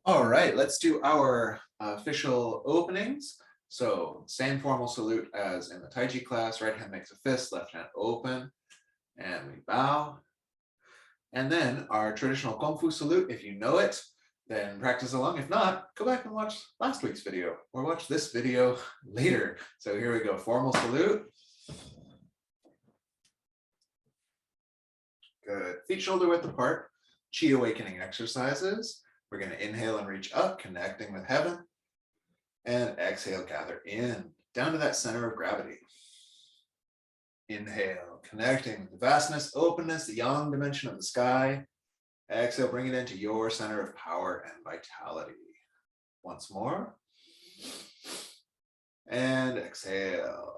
All right, let's do our official openings. So same formal salute as in the Tai Chi class, right hand makes a fist, left hand open, and we bow. And then our traditional Kung Fu salute, if you know it, then practice along. If not, go back and watch last week's video or watch this video later. So here we go, formal salute. Good, feet shoulder width apart, Chi awakening exercises. We're going to inhale and reach up, connecting with heaven. And exhale, gather in, down to that center of gravity. Inhale, connecting with the vastness, openness, the yang dimension of the sky. Exhale, bring it into your center of power and vitality. Once more. And exhale.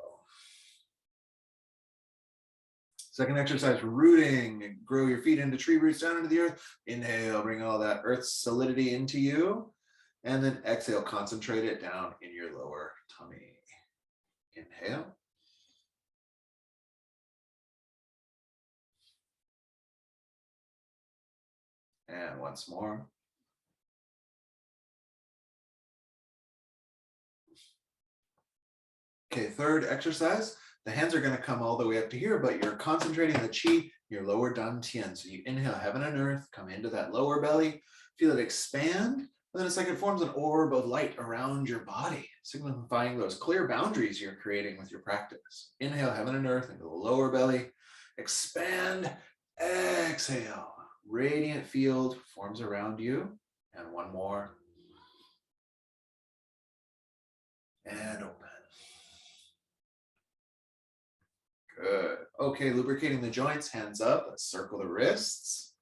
Second exercise, rooting. Grow your feet into tree roots down into the earth. Inhale, bring all that earth solidity into you. And then exhale, concentrate it down in your lower tummy. Inhale. And once more. Okay, third exercise. The hands are going to come all the way up to here, but you're concentrating the chi, your lower dantian. So you inhale heaven and earth, come into that lower belly, feel it expand. And then it's like it forms an orb of light around your body, signifying those clear boundaries you're creating with your practice. Inhale heaven and earth into the lower belly, expand, exhale. Radiant field forms around you. And one more. And open. Good. Okay, lubricating the joints, hands up. Let's circle the wrists.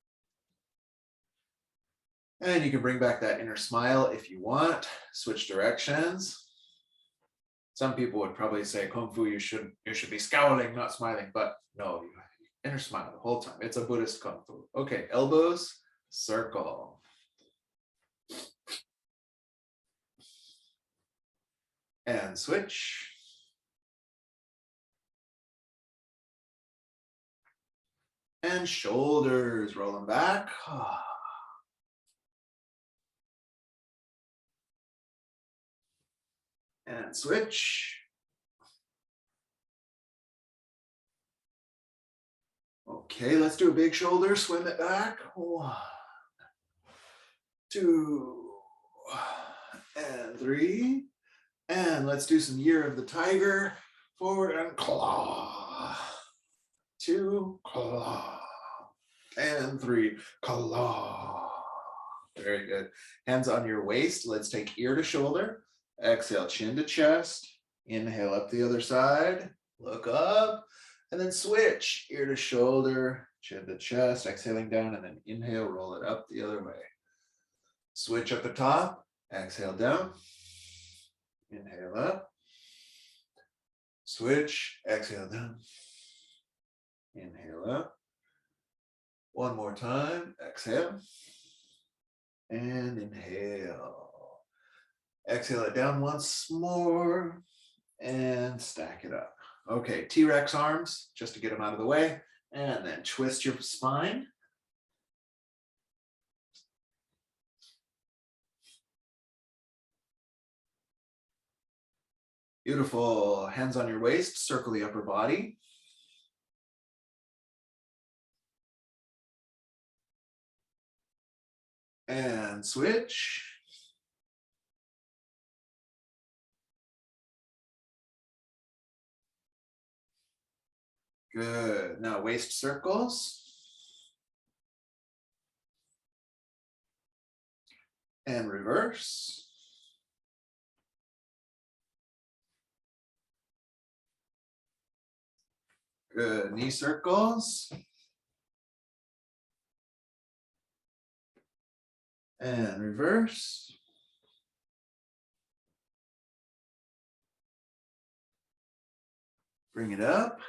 And you can bring back that inner smile if you want. Switch directions. Some people would probably say, Kung Fu, you should be scowling, not smiling. But no, inner smile the whole time. It's a Buddhist Kung Fu. Okay, elbows, circle. And switch. And shoulders, roll them back. And switch. Okay, let's do a big shoulder, swim it back. 1, 2, and 3. And let's do some Year of the Tiger. Forward and claw. 2, claw. And 3, claw. Very good. Hands on your waist. Let's take ear to shoulder. Exhale, chin to chest. Inhale up the other side. Look up. And then switch. Ear to shoulder, chin to chest. Exhaling down and then inhale, roll it up the other way. Switch up the top. Exhale down. Inhale up. Switch. Exhale down. Inhale up. One more time. Exhale. And inhale. Exhale it down once more. And stack it up. Okay, T-Rex arms, just to get them out of the way. And then twist your spine. Beautiful. Hands on your waist, circle the upper body. And switch. Good. Now waist circles. And reverse. Good. Knee circles. And reverse. Bring it up.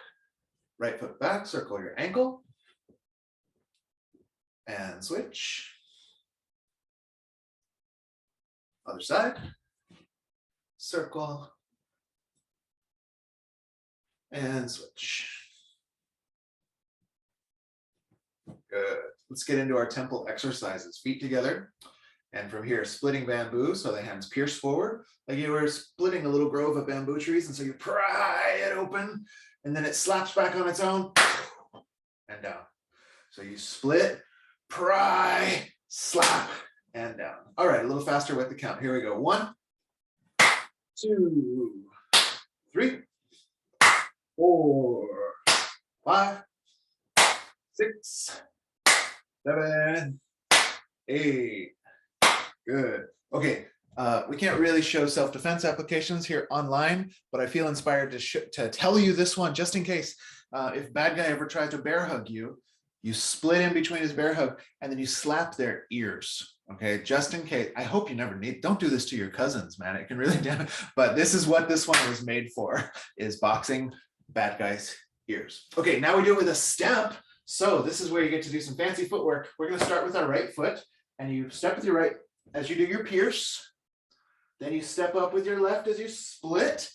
Right foot back, circle your ankle. And switch. Other side. Circle. And switch. Good. Let's get into our temple exercises. Feet together. And from here, splitting bamboo, so the hands pierce forward, like you were splitting a little grove of bamboo trees, and so you pry it open, and then it slaps back on its own, and down. So you split, pry, slap, and down. All right, a little faster with the count. Here we go. 1, 2, 3, 4, 5, 6, 7, 8. Good. Okay. We can't really show self-defense applications here online, but I feel inspired to tell you this one just in case. If bad guy ever tries to bear hug you, you split in between his bear hug and then you slap their ears. Okay, just in case. I hope you never need. Don't do this to your cousins, man. It can really damage. But this is what this one was made for: is boxing bad guys' ears. Okay, now we do it with a step. So this is where you get to do some fancy footwork. We're going to start with our right foot, and you step with your right as you do your pierce. Then you step up with your left as you split.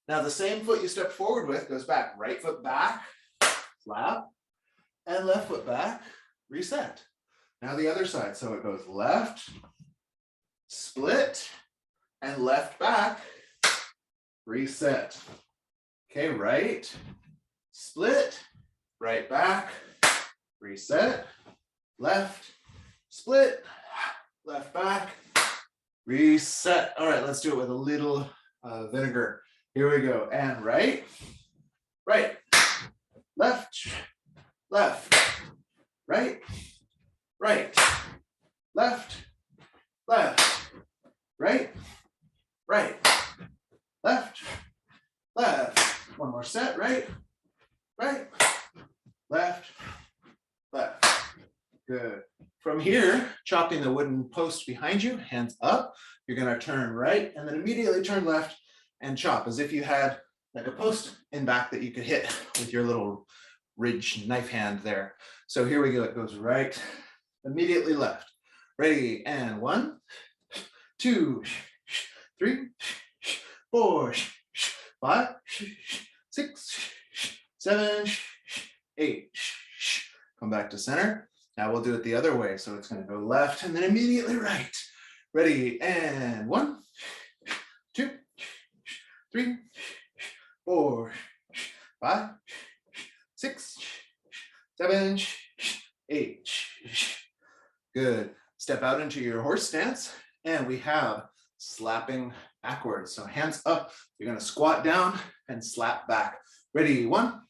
Now the same foot you step forward with goes back. Right foot back, slap, and left foot back, reset. Now the other side. So it goes left, split, and left back, reset. Okay, right, split, right back, reset, left, split, left back, reset. All right, let's do it with a little vinegar. Here we go. And right, right, left, left, right, right, left, left, right, right, left, left. One more set. Right, right, left, left. Good. From here, chopping the wooden post behind you, hands up. You're going to turn right and then immediately turn left and chop as if you had like a post in back that you could hit with your little ridge knife hand there. So here we go. It goes right, immediately left. Ready, and 1, 2, 3, 4, 5, 6, 7, 8. Come back to center. Now we'll do it the other way. So it's going to go left and then immediately right. Ready, and 1, 2, 3, 4, 5, 6, 7, 8. Good. Step out into your horse stance, and we have slapping backwards. So hands up. You're going to squat down and slap back. Ready, 1,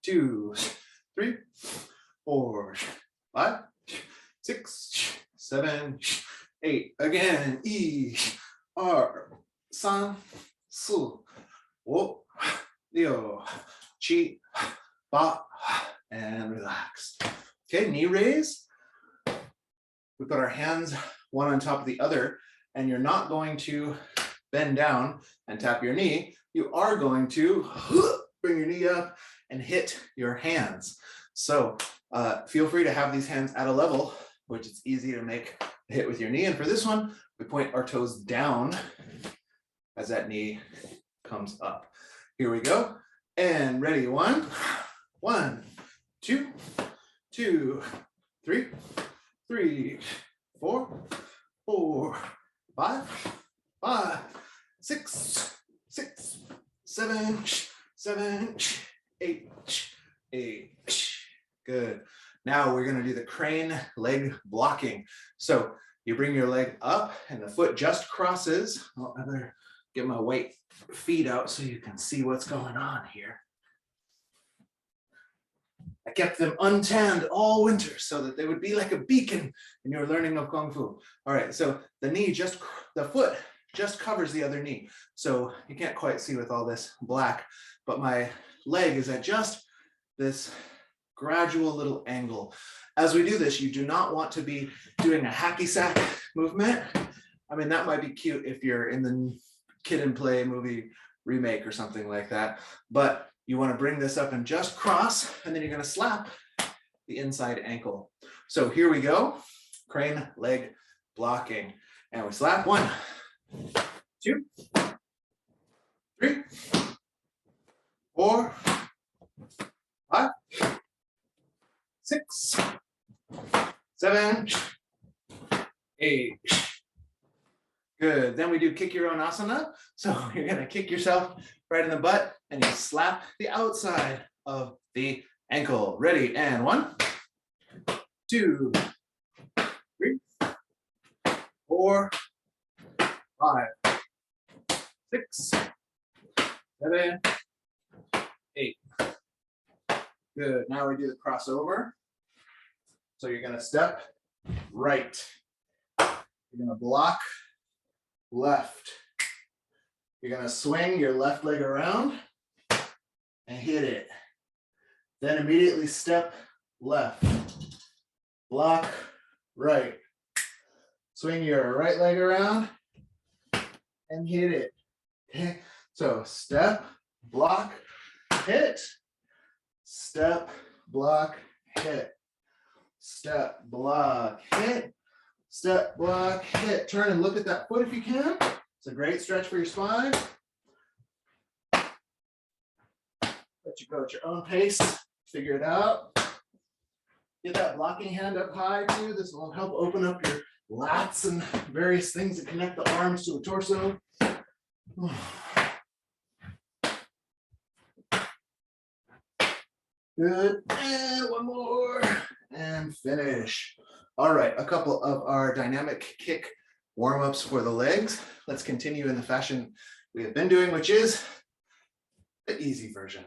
2, 3, 4, 5, 6, 7, 8. Again, 1, 2, 3, 4, 5, 6, 7, 8, and relax. Okay, knee raise. We put our hands one on top of the other, and you're not going to bend down and tap your knee. You are going to bring your knee up and hit your hands. So feel free to have these hands at a level, which is easy to make a hit with your knee. And for this one, we point our toes down as that knee comes up. Here we go. And ready, 1, 2, 3, 4, 5, 6, 7, 8. Good. Now we're going to do the crane leg blocking. So you bring your leg up and the foot just crosses. Oh, I better get my white feet out so you can see what's going on here. I kept them untanned all winter so that they would be like a beacon when you're learning of Kung Fu. All right, so the foot just covers the other knee. So you can't quite see with all this black, but my leg is at just this gradual little angle. As we do this, you do not want to be doing a hacky sack movement. I mean, that might be cute if you're in the Kid and Play movie remake or something like that, but you want to bring this up and just cross, and then you're going to slap the inside ankle. So here we go, crane leg blocking, and we slap 1, 2, 3, 4, 5, 6, 7, 8. Good. Then we do kick your own asana. So you're going to kick yourself right in the butt and you slap the outside of the ankle. Ready? And 1, 2, 3, 4, 5, 6, 7, 8. Good. Now we do the crossover. So you're going to step right. You're going to block left. You're going to swing your left leg around and hit it. Then immediately step left. Block right. Swing your right leg around and hit it. Okay. So step, block, hit. Step, block, hit. Step, block, hit. Step, block, hit. Turn and look at that foot if you can. It's a great stretch for your spine. Let you go at your own pace. Figure it out. Get that blocking hand up high too. This will help open up your lats and various things that connect the arms to the torso. Good. And one more. And finish. All right, a couple of our dynamic kick warm-ups for the legs. Let's continue in the fashion we have been doing, which is the easy version.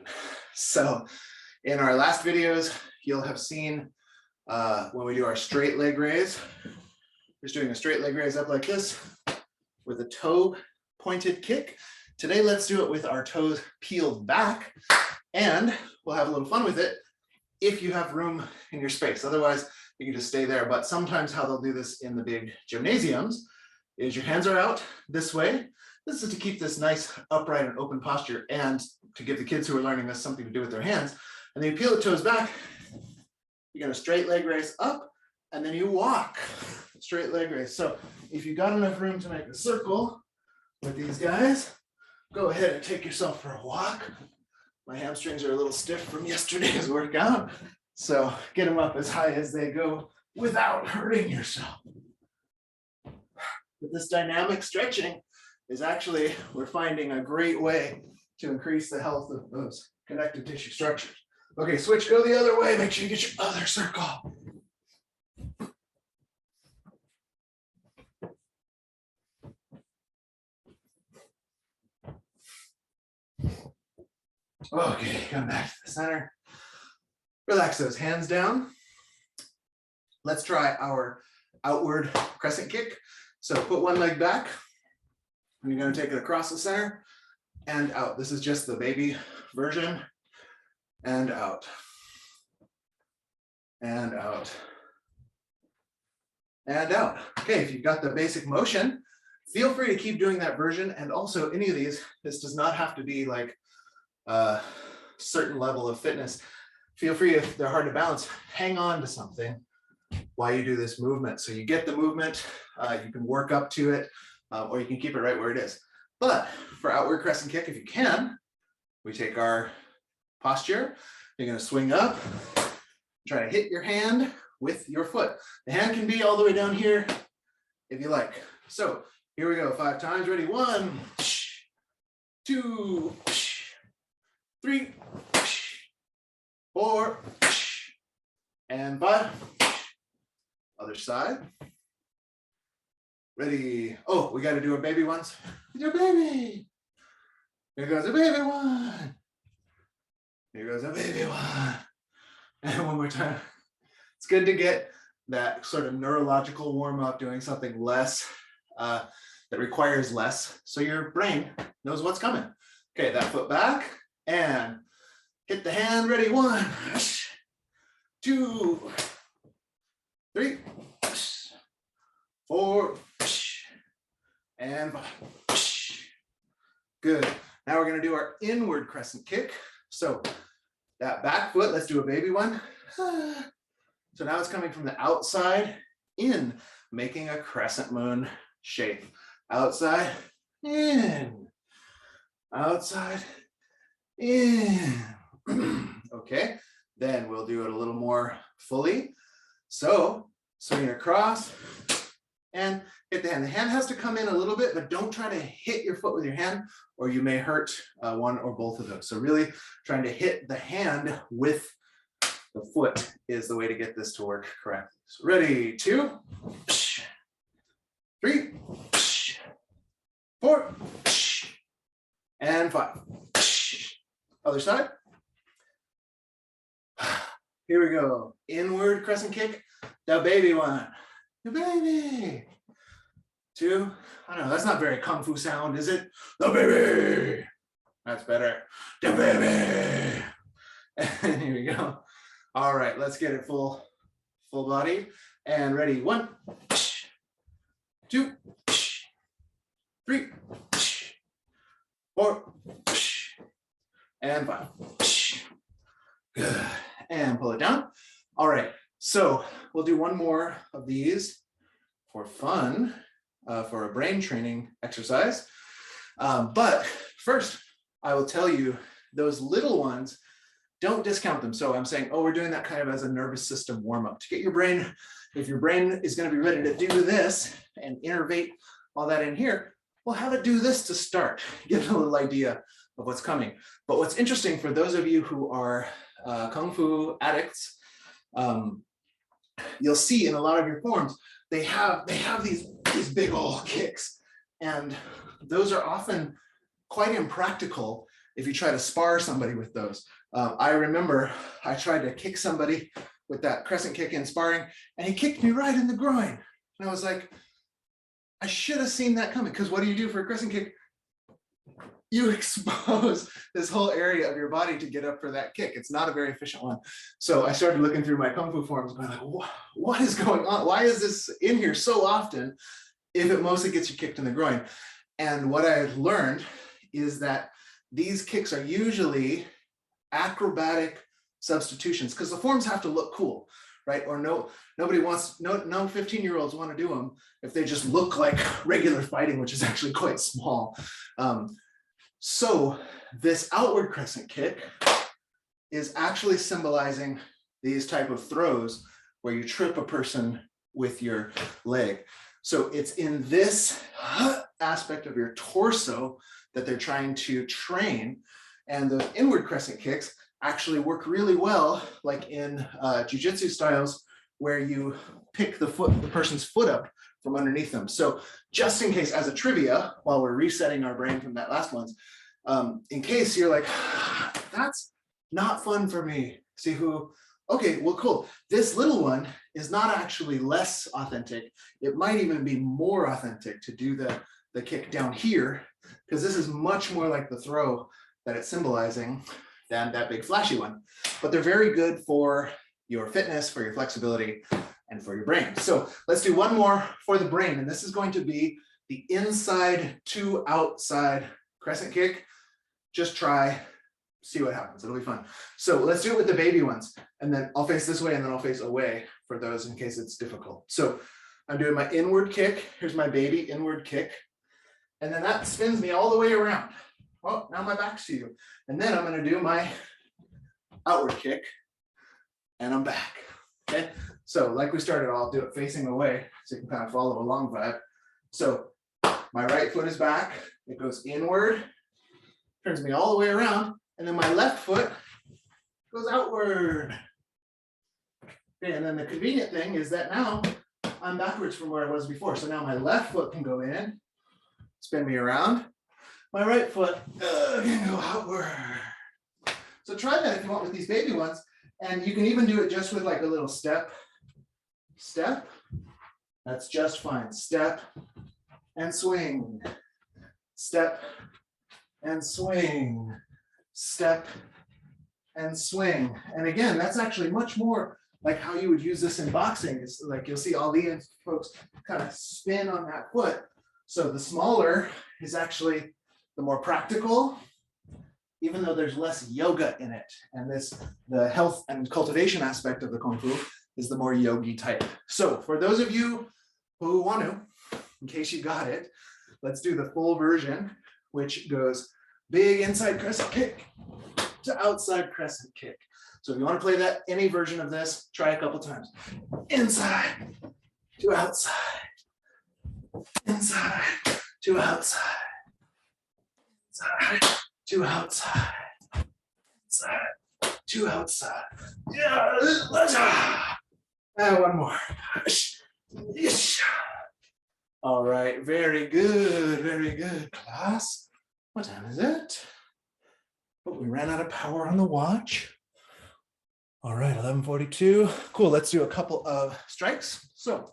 So in our last videos, you'll have seen when we do our straight leg raise, just doing a straight leg raise up like this with a toe pointed kick. Today, let's do it with our toes peeled back, and we'll have a little fun with it if you have room in your space. Otherwise, you can just stay there. But sometimes how they'll do this in the big gymnasiums is your hands are out this way. This is to keep this nice upright and open posture and to give the kids who are learning this something to do with their hands. And then you peel the toes back. You get a straight leg raise up, and then you walk. Straight leg raise. So if you've got enough room to make a circle with these guys, go ahead and take yourself for a walk. My hamstrings are a little stiff from yesterday's workout. So get them up as high as they go without hurting yourself. But this dynamic stretching is actually, we're finding a great way to increase the health of those connective tissue structures. Okay, switch, go the other way. Make sure you get your other circle. Okay, come back to the center. Relax those hands down. Let's try our outward crescent kick. So put one leg back, and you're going to take it across the center and out. This is just the baby version. And out. And out. And out. Okay, if you've got the basic motion, feel free to keep doing that version. And also any of these, this does not have to be like a certain level of fitness. Feel free, if they're hard to balance, hang on to something while you do this movement. So you get the movement, you can work up to it, or you can keep it right where it is. But for outward crescent kick, if you can, we take our posture. You're going to swing up, try to hit your hand with your foot. The hand can be all the way down here if you like. So here we go, 5 times. Ready? 1, 2, 3, 4, and 5. Other side. Ready? Oh, we got to do our baby ones. Your baby. Here goes a baby one. Here goes a baby one. And one more time. It's good to get that sort of neurological warm up, doing something less, that requires less, so your brain knows what's coming. Okay, that foot back and hit the hand. Ready? 1, 2, 3, 4, and 5. Good. Now we're going to do our inward crescent kick. So that back foot, let's do a baby one. So now it's coming from the outside in, making a crescent moon shape. Outside, in. Outside, in. Okay, then we'll do it a little more fully. So swing it across and hit the hand. The hand has to come in a little bit, but don't try to hit your foot with your hand or you may hurt one or both of those. So really trying to hit the hand with the foot is the way to get this to work correctly. So ready, 2, 3, 4, and 5. Other side. Here we go. Inward crescent kick, the baby one. The baby. 2, I don't know, that's not very kung fu sound, is it? The baby. That's better. The baby. And here we go. All right, let's get it full body. And ready, 1, 2, 3, 4, and 5. Good. And pull it down. All right, so we'll do one more of these for fun, for a brain training exercise. But first, I will tell you those little ones, don't discount them. So I'm saying, oh, we're doing that kind of as a nervous system warm up to get your brain, if your brain is going to be ready to do this and innervate all that in here, well, have it do this to start, get a little idea of what's coming. But what's interesting for those of you who are Kung Fu addicts, you'll see in a lot of your forms, they have these big old kicks. And those are often quite impractical if you try to spar somebody with those. I remember I tried to kick somebody with that crescent kick in sparring, and he kicked me right in the groin. And I was like, I should have seen that coming, because what do you do for a crescent kick? You expose this whole area of your body to get up for that kick. It's not a very efficient one. So I started looking through my Kung Fu forms going like, what is going on? Why is this in here so often if it mostly gets you kicked in the groin? And what I've learned is that these kicks are usually acrobatic substitutions, because the forms have to look cool, right? Or nobody wants, no 15-year-olds want to do them if they just look like regular fighting, which is actually quite small. So this outward crescent kick is actually symbolizing these type of throws where you trip a person with your leg. So it's in this aspect of your torso that they're trying to train. And those inward crescent kicks actually work really well, like in jiu-jitsu styles, where you pick the person's foot up from underneath them. So just in case, as a trivia, while we're resetting our brain from that last one, in case you're like, that's not fun for me. See who, okay, well, cool. This little one is not actually less authentic. It might even be more authentic to do the kick down here, because this is much more like the throw that it's symbolizing than that big flashy one. But they're very good for your fitness, for your flexibility, and for your brain. So let's do one more for the brain. And this is going to be the inside to outside crescent kick. Just try, see what happens. It'll be fun. So let's do it with the baby ones. And then I'll face this way and then I'll face away for those in case it's difficult. So I'm doing my inward kick. Here's my baby inward kick. And then that spins me all the way around. Well, now my back's to you. And then I'm going to do my outward kick and I'm back. Okay. So like we started, I'll do it facing away so you can kind of follow along vibe. So my right foot is back. It goes inward, turns me all the way around. And then my left foot goes outward. Okay. And then the convenient thing is that now I'm backwards from where I was before. So now my left foot can go in, spin me around. My right foot can go outward. So try that if you want with these baby ones. And you can even do it just with like a little step. That's just fine. Step and swing. Step and swing. Step and swing. And again, that's actually much more like how you would use this in boxing. It's like you'll see all these folks kind of spin on that foot. So the smaller is actually the more practical, even though there's less yoga in it. And the health and cultivation aspect of the Kung Fu is the more yogi type. So for those of you who want to, in case you got it, let's do the full version, which goes big inside crescent kick to outside crescent kick. So if you want to play that, any version of this, try a couple times. Inside to outside, inside to outside, inside to outside, inside to outside. Yeah, and one more. All right, very good, class. What time is it? Oh, we ran out of power on the watch. All right, 11:42. Cool, let's do a couple of strikes. So,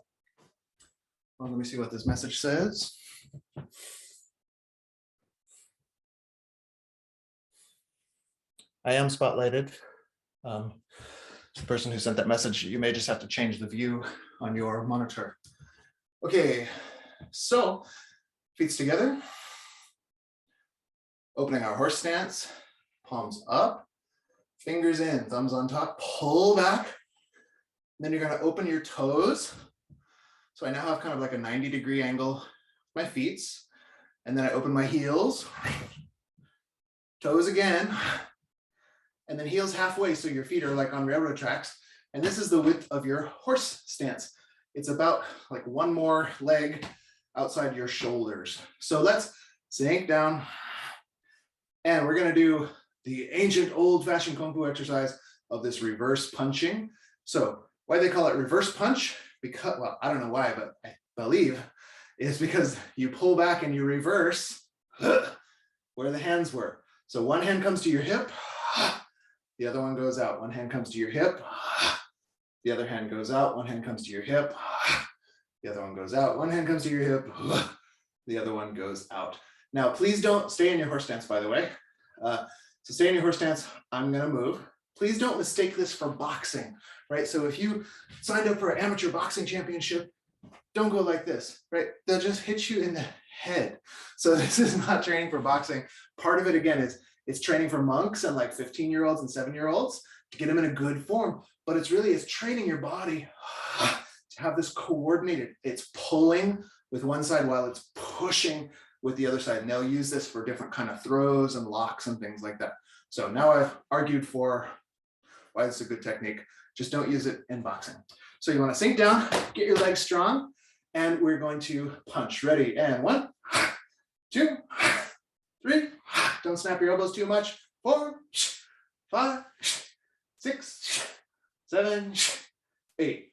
well, let me see what this message says. I am spotlighted. The person who sent that message, you may just have to change the view on your monitor. Okay, so feet together, opening our horse stance, palms up, fingers in, thumbs on top, pull back. Then you're gonna open your toes. So I now have kind of like a 90-degree angle with my feet. And then I open my heels, toes again, and then heels halfway so your feet are like on railroad tracks. And this is the width of your horse stance. It's about like one more leg outside your shoulders. So let's sink down. And we're gonna do the ancient old-fashioned Kung Fu exercise of this reverse punching. So why they call it reverse punch? Because, well, I don't know why, but I believe it's because you pull back and you reverse where the hands were. So one hand comes to your hip, the other one goes out. One hand comes to your hip, the other hand goes out. One hand comes to your hip, the other one goes out. One hand comes to your hip, the other one goes out. Now, please don't stay in your horse stance, by the way. So stay in your horse stance, I'm gonna move. Please don't mistake this for boxing, right? So if you signed up for an amateur boxing championship, don't go like this, right? They'll just hit you in the head. So this is not training for boxing. Part of it, again, is it's training for monks and like 15-year-olds and 7-year-olds to get them in a good form. But it's training your body to have this coordinated, it's pulling with one side while it's pushing with the other side. And they'll use this for different kind of throws and locks and things like that. So now I've argued for why this is a good technique. Just don't use it in boxing. So you want to sink down, get your legs strong, and we're going to punch. Ready? And 1, 2, 3. Don't snap your elbows too much. 4, 5, 6, 7, 8.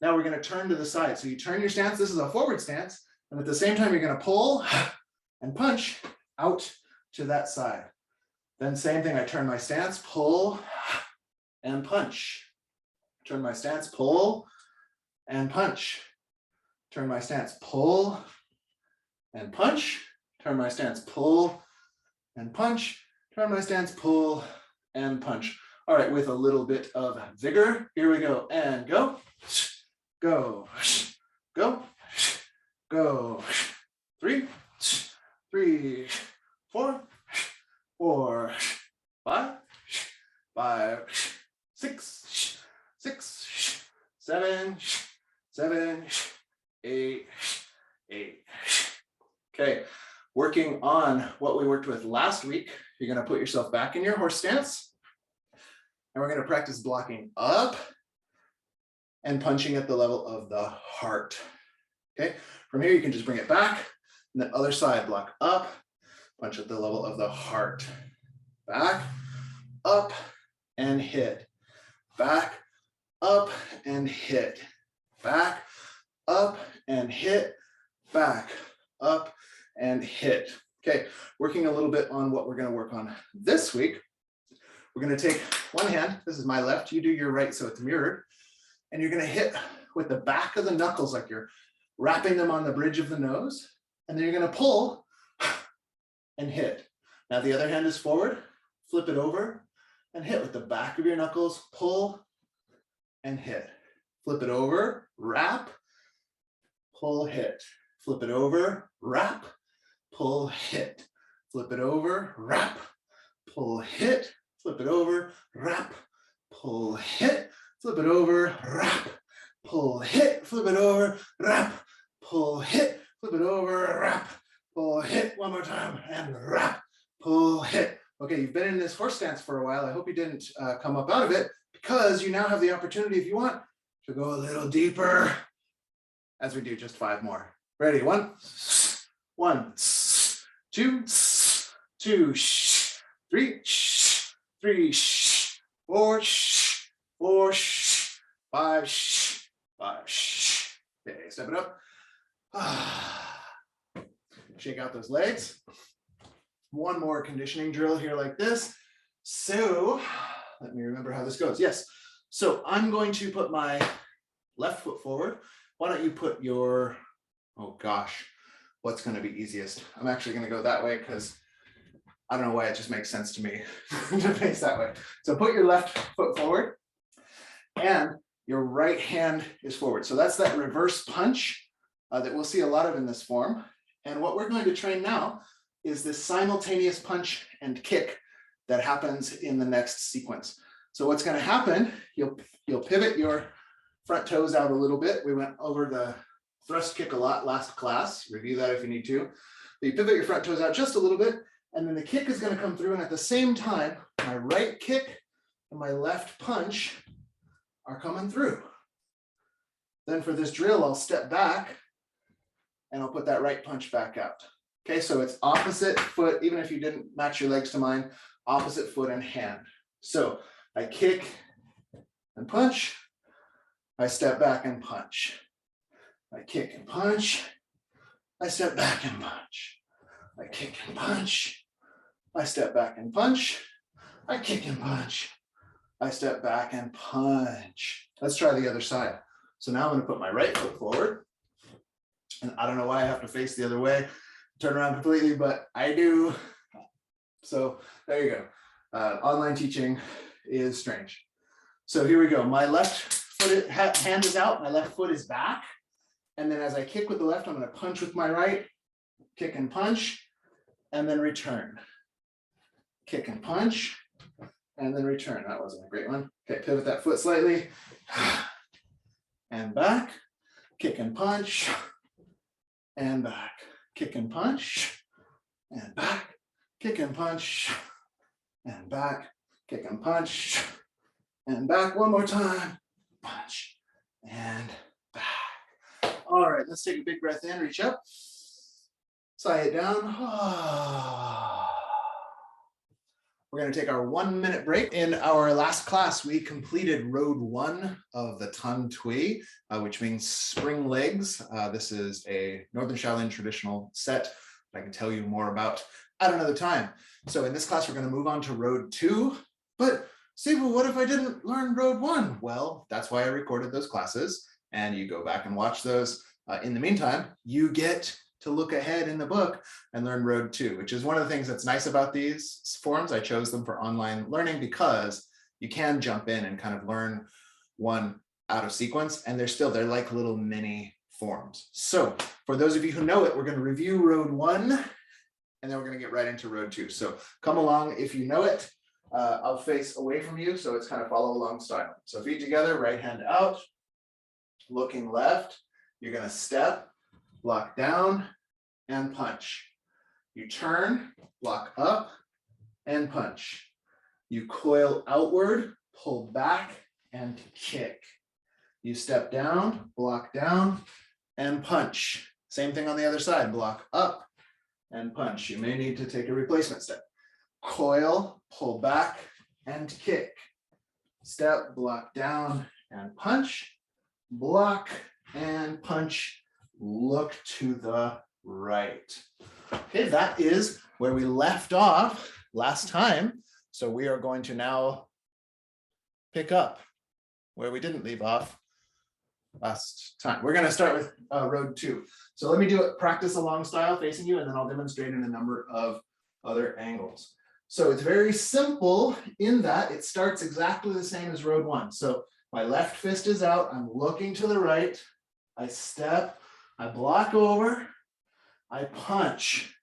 Now we're going to turn to the side. So you turn your stance. This is a forward stance. And at the same time, you're going to pull and punch out to that side. Then same thing, I turn my stance, pull and punch. Turn my stance, pull and punch. Turn my stance, pull and punch. Turn my stance, pull and punch. Turn my stance, pull and punch. All right, with a little bit of vigor. Here we go, and go, go, go, go. 3, 3, 4, 4, 5, 5, 6, 6, 7, 7, 8, 8. Okay, working on what we worked with last week. You're going to put yourself back in your horse stance, and we're going to practice blocking up and punching at the level of the heart. Okay, from here you can just bring it back, and the other side, block up, punch at the level of the heart. Back, up, and hit. Back, up, and hit. Back, up, and hit. Back, up, and hit. Okay, working a little bit on what we're going to work on this week. We're going to take one hand, this is my left, you do your right so it's mirrored, and you're going to hit with the back of the knuckles like you're wrapping them on the bridge of the nose, and then you're going to pull and hit. Now the other hand is forward, flip it over and hit with the back of your knuckles, pull and hit. Flip it over, wrap, pull, hit. Flip it over, wrap, pull, hit. Flip it over, wrap, pull, hit. Flip it over, wrap, pull, hit. Flip it over, wrap, pull, hit. Flip it over, wrap, pull, hit. Flip it over, wrap, pull, hit. One more time, and wrap, pull, hit. Okay, you've been in this horse stance for a while. I hope you didn't come up out of it, because you now have the opportunity, if you want, to go a little deeper as we do just 5 more. Ready, one, two, two, three, three, four, four, five, five. Okay, step it up. Shake out those legs. One more conditioning drill here like this. So let me remember how this goes. Yes. So I'm going to put my left foot forward. Why don't you put your, oh gosh, what's going to be easiest? I'm actually going to go that way because I don't know why it just makes sense to me to face that way. So put your left foot forward and your right hand is forward. So that's that reverse punch that we'll see a lot of in this form. And what we're going to train now is this simultaneous punch and kick that happens in the next sequence. So what's going to happen, you'll pivot your front toes out a little bit. We went over the thrust kick a lot last class. Review that if you need to. But you pivot your front toes out just a little bit, and then the kick is going to come through. And at the same time, my right kick and my left punch are coming through. Then for this drill, I'll step back and I'll put that right punch back out. Okay, so it's opposite foot, even if you didn't match your legs to mine, opposite foot and hand. So I kick and punch, I step back and punch. I kick and punch, I step back and punch. I kick and punch, I step back and punch. I kick and punch, I step back and punch. Let's try the other side. So now I'm going to put my right foot forward. And I don't know why I have to face the other way, turn around completely, but I do. So there you go. Online teaching is strange. So here we go. My left foot hand is out, my left foot is back. And then as I kick with the left, I'm going to punch with my right, kick and punch, and then return. Kick and punch, and then return. That wasn't a great one. Okay, pivot that foot slightly. And back, kick and punch, and back, kick and punch, and back, kick and punch, and back, kick and punch, and back one more time, punch, and back. All right, let's take a big breath in, reach up, sigh it down. We're going to take our 1 minute break. In our last class, we completed road 1 of the Tan Tui, which means spring legs. This is a Northern Shaolin traditional set that I can tell you more about at another time. So in this class, we're going to move on to road 2. But Steve, well, what if I didn't learn road 1? Well, that's why I recorded those classes, and you go back and watch those. In the meantime, you get to look ahead in the book and learn road 2, which is one of the things that's nice about these forms. I chose them for online learning because you can jump in and kind of learn one out of sequence, and they're like little mini forms. So for those of you who know it, we're going to review road 1, and then we're going to get right into road 2. So come along if you know it. I'll face away from you, so it's kind of follow along style. So feet together, right hand out, looking left. You're going to step, block down, and punch. You turn, block up, and punch. You coil outward, pull back, and kick. You step down, block down, and punch. Same thing on the other side, block up, and punch. You may need to take a replacement step. Coil, pull back, and kick. Step, block down, and punch. Block, and punch. Look to the right. Okay, that is where we left off last time. So we are going to now pick up where we didn't leave off last time. We're going to start with road 2. So let me do it practice along style facing you, and then I'll demonstrate in a number of other angles. So it's very simple in that it starts exactly the same as road 1. So my left fist is out, I'm looking to the right, I step, I block over, I punch.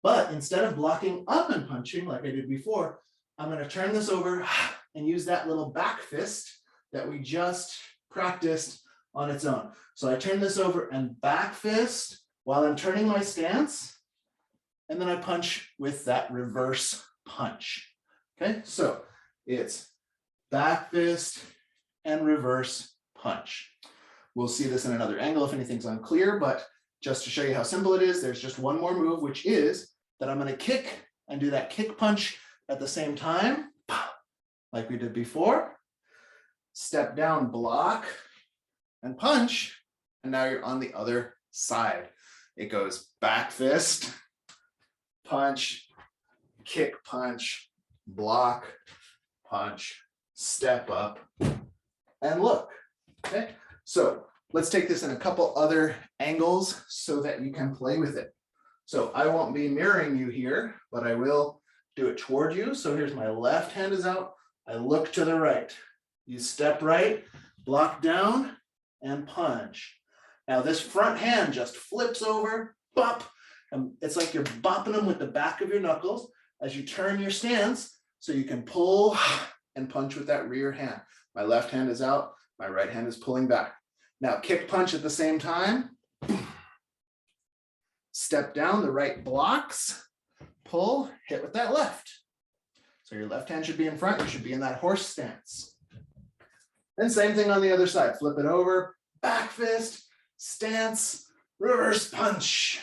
But instead of blocking up and punching like I did before, I'm going to turn this over and use that little back fist that we just practiced on its own. So I turn this over and back fist while I'm turning my stance, and then I punch with that reverse punch. Okay, so it's back fist and reverse punch. We'll see this in another angle if anything's unclear, but just to show you how simple it is, there's just one more move, which is that I'm going to kick and do that kick punch at the same time, like we did before. Step down, block, and punch. And now you're on the other side. It goes back fist, punch, kick punch, block, punch, step up, and look. Okay, so let's take this in a couple other angles so that you can play with it. So I won't be mirroring you here, but I will do it toward you. So here's my left hand is out. I look to the right. You step right, block down, and punch. Now this front hand just flips over, bop, and it's like you're bopping them with the back of your knuckles as you turn your stance so you can pull and punch with that rear hand. My left hand is out, my right hand is pulling back. Now kick punch at the same time. Step down, the right blocks, pull, hit with that left. So your left hand should be in front, you should be in that horse stance. Then same thing on the other side, flip it over, back fist, stance, reverse punch,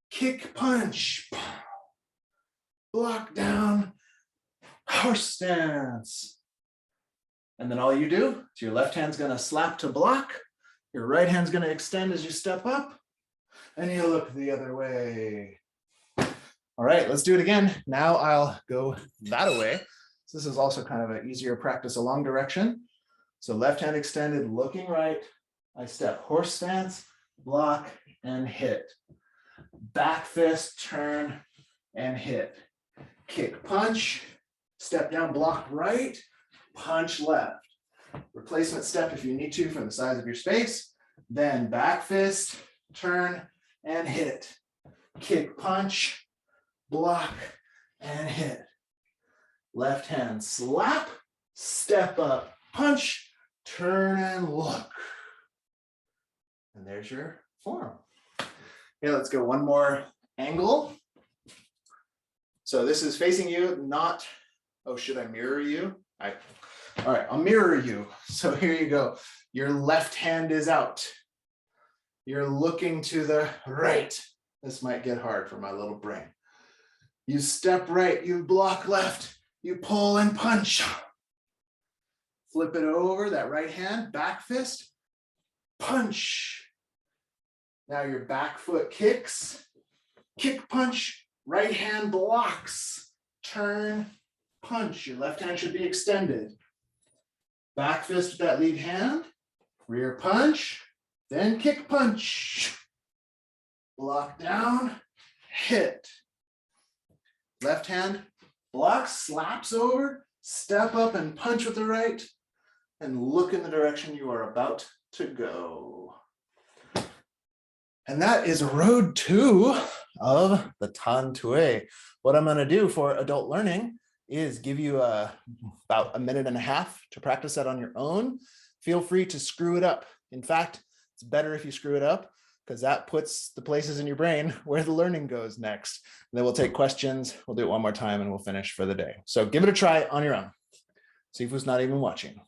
kick punch, block down, horse stance. And then all you do is your left hand's gonna slap to block, your right hand's gonna extend as you step up, and you look the other way. All right, let's do it again. Now I'll go that way. So this is also kind of an easier practice along direction. So left hand extended, looking right. I step horse stance, block, and hit. Back fist, turn, and hit. Kick punch, step down, block right, punch left. Replacement step if you need to from the size of your space. Then back fist, turn, and hit. Kick punch, block, and hit. Left hand slap, step up, punch, turn, and look. And there's your form. Okay, let's go one more angle. So this is facing you, not, oh, should I mirror you? All right, I'll mirror you. So here you go. Your left hand is out. You're looking to the right. This might get hard for my little brain. You step right, you block left, you pull and punch. Flip it over, that right hand, back fist, punch. Now your back foot kicks, kick punch, right hand blocks, turn, punch. Your left hand should be extended. Back fist with that lead hand, rear punch, then kick punch. Block down, hit. Left hand blocks, slaps over, step up and punch with the right, and look in the direction you are about to go. And that is road 2 of the Tan Tue. What I'm going to do for adult learning is give you about a minute and a half to practice that on your own. Feel free to screw it up. In fact, it's better if you screw it up because that puts the places in your brain where the learning goes next. And then we'll take questions. We'll do it one more time and we'll finish for the day. So give it a try on your own. See who's not even watching.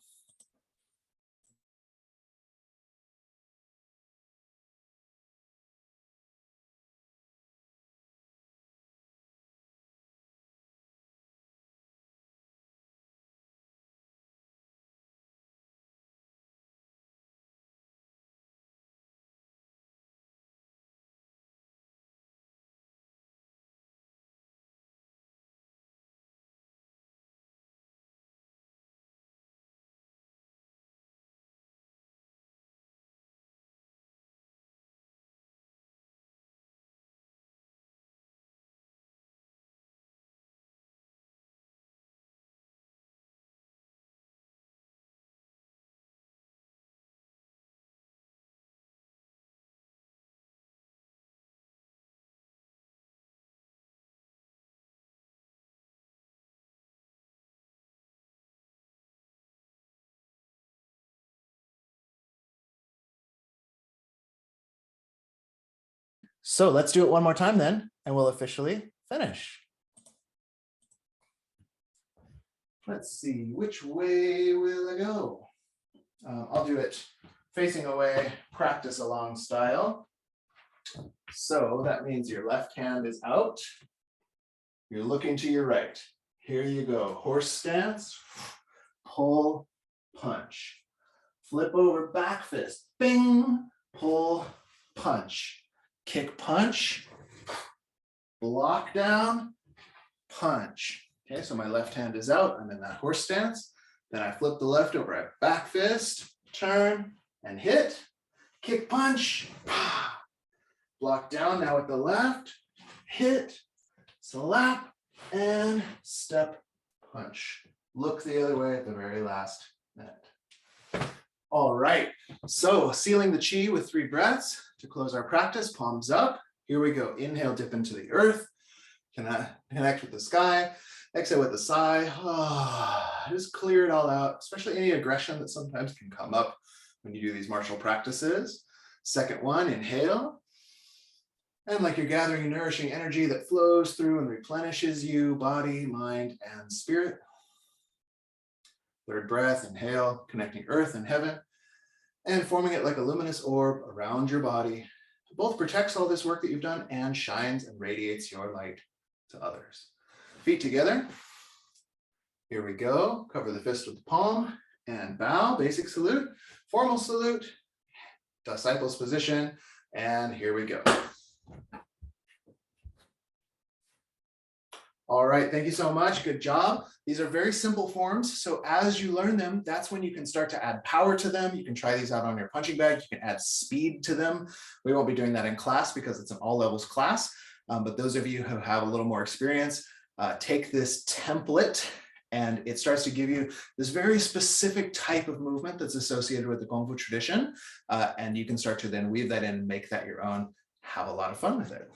So let's do it one more time then, and we'll officially finish. Let's see, which way will I go? I'll do it facing away, practice along style. So that means your left hand is out. You're looking to your right. Here you go. Horse stance, pull, punch. Flip over, back fist, bing, pull, punch. Kick, punch, block down, punch. Okay, so my left hand is out. I'm in that horse stance. Then I flip the left over, I back fist, turn, and hit. Kick, punch, block down now with the left, hit, slap, and step, punch. Look the other way at the very last minute. All right, so sealing the chi with 3 breaths to close our practice, palms up. Here we go. Inhale, dip into the earth. Connect with the sky. Exhale with a sigh. Just clear it all out, especially any aggression that sometimes can come up when you do these martial practices. Second one, inhale. And like you're gathering nourishing energy that flows through and replenishes you, body, mind, and spirit. Third breath, inhale, connecting earth and heaven, and forming it like a luminous orb around your body. It both protects all this work that you've done and shines and radiates your light to others. Feet together. Here we go. Cover the fist with the palm and bow, basic salute, formal salute, disciples position, and here we go. All right, thank you so much. Good job. These are very simple forms. So as you learn them, that's when you can start to add power to them. You can try these out on your punching bag. You can add speed to them. We won't be doing that in class because it's an all levels class. But those of you who have a little more experience, take this template and it starts to give you this very specific type of movement that's associated with the Kung Fu tradition. And you can start to then weave that in, make that your own, have a lot of fun with it.